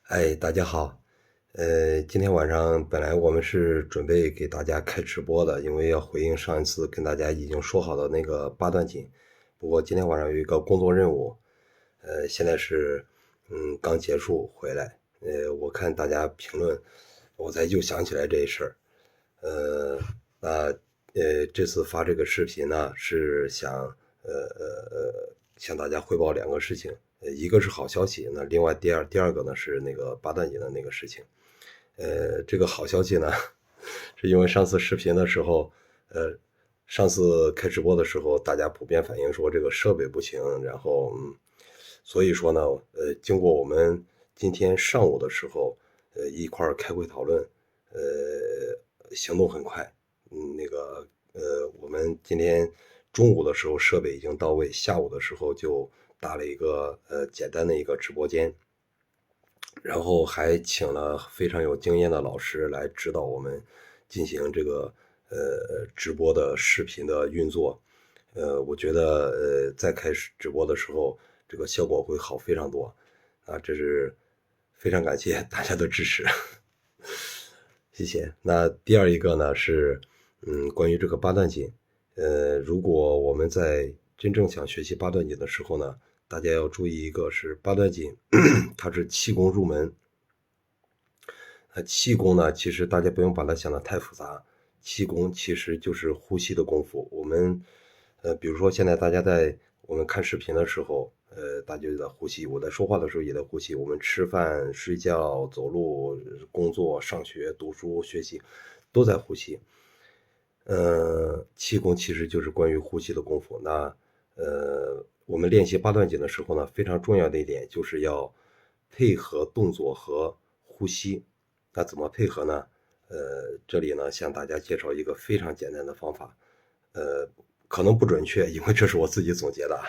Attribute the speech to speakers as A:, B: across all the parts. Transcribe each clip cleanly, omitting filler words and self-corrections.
A: 哎，大家好，今天晚上本来我们是准备给大家开直播的，因为要回应上一次跟大家已经说好的那个八段锦。不过今天晚上有一个工作任务，现在是刚结束回来，我看大家评论，我才又想起来这事儿。呃，那这次发这个视频呢，是想向大家汇报两个事情，一个是好消息，那另外第二个呢是那个八段锦的那个事情。这个好消息呢，是因为上次视频的时候，上次开直播的时候，大家普遍反映说这个设备不行，然后所以说呢，经过我们今天上午的时候，一块儿开会讨论，行动很快，我们今天中午的时候设备已经到位，下午的时候就搭了一个简单的一个直播间，然后还请了非常有经验的老师来指导我们进行这个直播的视频的运作。我觉得在开始直播的时候，这个效果会好非常多啊，这是非常感谢大家的支持。谢谢。那第二一个呢是，关于这个八段锦，如果我们在真正想学习八段锦的时候呢，大家要注意一个是八段锦，它是气功入门。气功呢，其实大家不用把它想得太复杂，气功其实就是呼吸的功夫。我们，比如说现在大家在我们看视频的时候，大家就在呼吸，我在说话的时候也在呼吸，我们吃饭、睡觉、走路、工作、上学、读书、学习，都在呼吸。气功其实就是关于呼吸的功夫。那我们练习八段锦的时候呢，非常重要的一点就是要配合动作和呼吸。那怎么配合呢？这里呢向大家介绍一个非常简单的方法，呃，可能不准确，因为这是我自己总结的啊。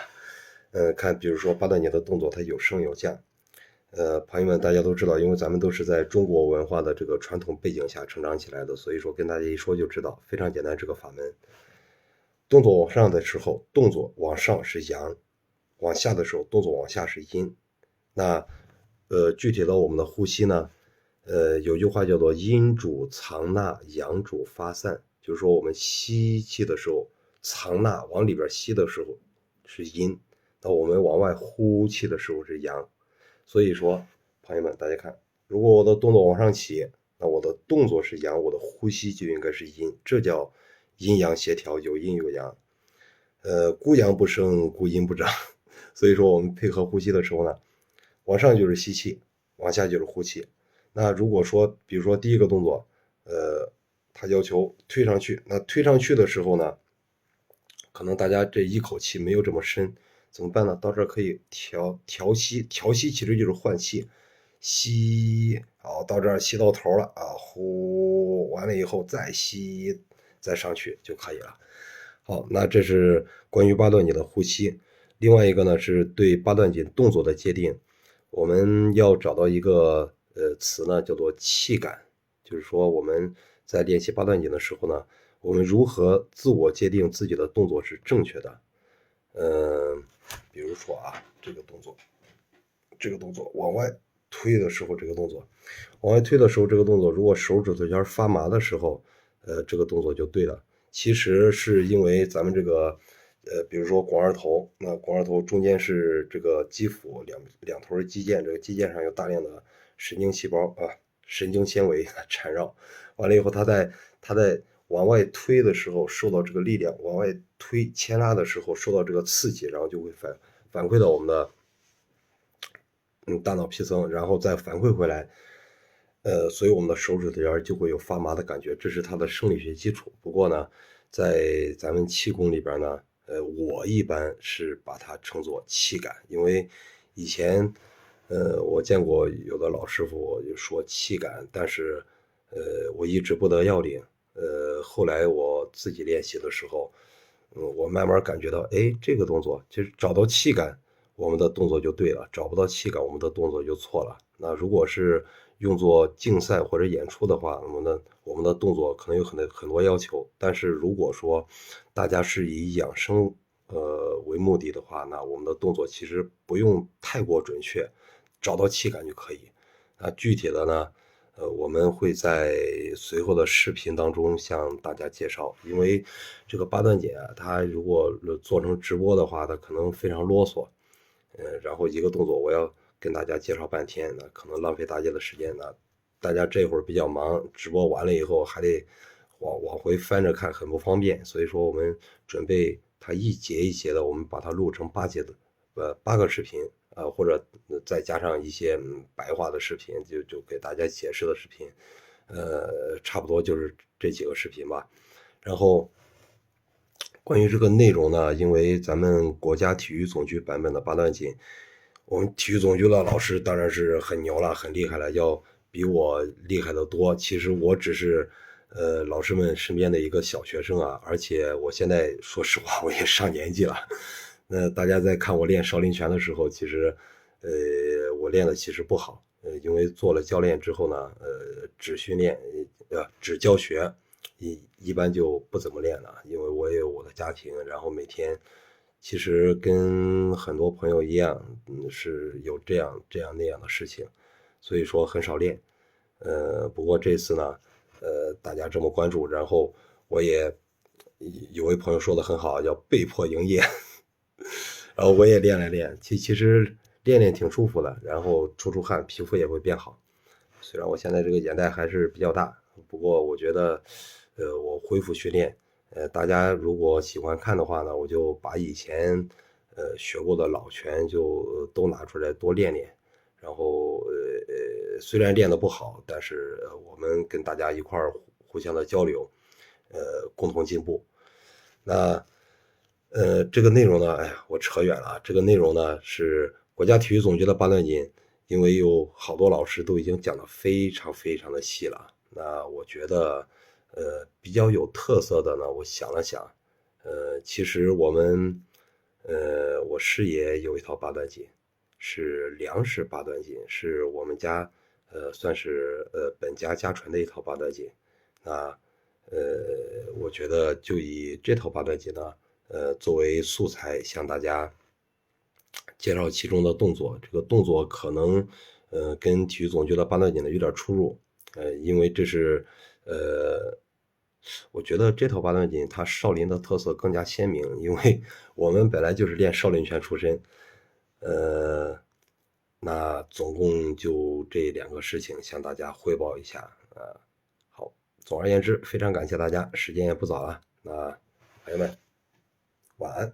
A: 看，比如说八段锦的动作，它有升有降。朋友们，大家都知道，因为咱们都是在中国文化的这个传统背景下成长起来的，所以说跟大家一说就知道，非常简单这个法门。动作往上的时候，动作往上是阳；往下的时候，动作往下是阴。那具体的我们的呼吸呢，有句话叫做阴主藏纳，阳主发散，就是说我们吸气的时候藏纳往里边吸的时候是阴，那我们往外呼气的时候是阳。所以说，朋友们，大家看，如果我的动作往上起，那我的动作是阳，我的呼吸就应该是阴，这叫阴阳协调，有阴有阳。孤阳不生，孤阴不长。所以说，我们配合呼吸的时候呢，往上就是吸气，往下就是呼气。那如果说，比如说第一个动作，它要求推上去，那推上去的时候呢，可能大家这一口气没有这么深，怎么办呢？到这儿可以调息，调息其实就是换气，吸，好，到这儿吸到头了啊，呼，完了以后再吸，再上去就可以了。好，那这是关于八段锦的呼吸。另外一个呢，是对八段锦动作的界定，我们要找到一个词呢，叫做气感，就是说我们在练习八段锦的时候呢，我们如何自我界定自己的动作是正确的。嗯，比如说啊，这个动作往外推的时候，这个动作往外推的时候，这个动作如果手指头尖发麻的时候，这个动作就对了。其实是因为咱们这个，比如说肱二头，那肱二头中间是这个肌腹，两头是肌腱，这个肌腱上有大量的神经细胞啊，神经纤维缠绕，完了以后，它在往外推的时候受到这个力量，往外推牵拉的时候受到这个刺激，然后就会反馈到我们的大脑皮层，然后再反馈回来，所以我们的手指头尖就会有发麻的感觉，这是它的生理学基础。不过呢，在咱们气功里边呢，我一般是把它称作气感，因为以前，我见过有的老师傅就说气感，但是，我一直不得要领。后来我自己练习的时候，我慢慢感觉到，哎，这个动作就是找到气感，我们的动作就对了；找不到气感，我们的动作就错了。那如果是用作竞赛或者演出的话，我们的动作可能有很多要求。但是如果说大家是以养生为目的的话，那我们的动作其实不用太过准确，找到气感就可以。那具体的呢，我们会在随后的视频当中向大家介绍。因为这个八段锦啊，它如果做成直播的话，它可能非常啰嗦。然后一个动作我要跟大家介绍半天，那可能浪费大家的时间呢。大家这会儿比较忙，直播完了以后还得往回翻着看，很不方便。所以说我们准备它一节一节的，我们把它录成8节的8个视频啊，或者再加上一些白话的视频，就给大家解释的视频，差不多就是这几个视频吧。然后关于这个内容呢，因为咱们国家体育总局版本的八段锦，我们体育总局的老师当然是很牛了，很厉害了，要比我厉害的多。其实我只是老师们身边的一个小学生啊，而且我现在说实话我也上年纪了。那大家在看我练少林拳的时候，其实我练的其实不好，因为做了教练之后呢，只训练只教学，一般就不怎么练了。因为我也有我的家庭，然后每天其实跟很多朋友一样，是有这样那样的事情，所以说很少练。不过这次呢，大家这么关注，然后我也有位朋友说的很好，叫被迫营业。然后我也练了练，其实练练挺舒服的，然后出汗，皮肤也会变好。虽然我现在这个眼袋还是比较大，不过我觉得，我恢复训练，大家如果喜欢看的话呢，我就把以前学过的老拳就都拿出来多练练。然后虽然练得不好，但是我们跟大家一块儿互相的交流，共同进步。那这个内容呢，哎呀，我扯远了啊。这个内容呢是国家体育总局的八段锦，因为有好多老师都已经讲得非常非常的细了。那我觉得，比较有特色的呢，我想了想，其实我师爷有一套八段锦，是梁氏八段锦，是我们家算是本家家传的一套八段锦。那我觉得就以这套八段锦呢，作为素材向大家介绍其中的动作。这个动作可能跟体育总局的八段锦呢有点出入，因为这是我觉得这套八段锦它少林的特色更加鲜明，因为我们本来就是练少林拳出身。呃，那总共就这2个事情向大家汇报一下。好，总而言之，非常感谢大家，时间也不早了，那朋友们晚安。